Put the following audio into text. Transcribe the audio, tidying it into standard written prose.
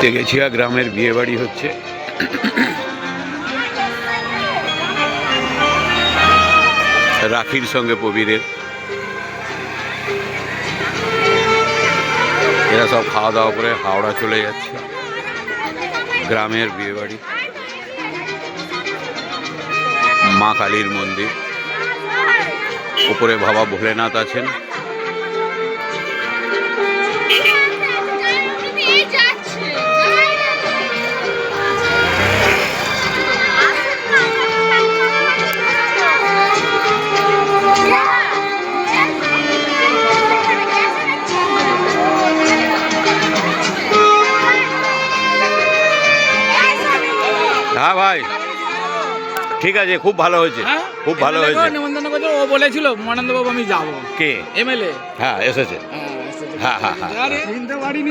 তেগেছিয়া গ্রামের বিয়ে বাড়ি হচ্ছে। রাখির সঙ্গে প্রবীরের এরা সব খাওয়া দাওয়া করে হাওড়া চলে যাচ্ছে। গ্রামের বিয়ে বাড়ি, মা কালীর মন্দির, উপরে বাবা ভোলেনাথ আছেন। হ্যাঁ ভাই, ঠিক আছে, খুব ভালো হয়েছে, খুব ভালো হয়েছে। নিমন্ত্রণ করছে, ও বলেছিল মনানন্দ বাবু আমি যাবো। কে? এমএলএ। হ্যাঁ এসেছে, হ্যাঁ হ্যাঁ হ্যাঁ। চিনতে পারিনি।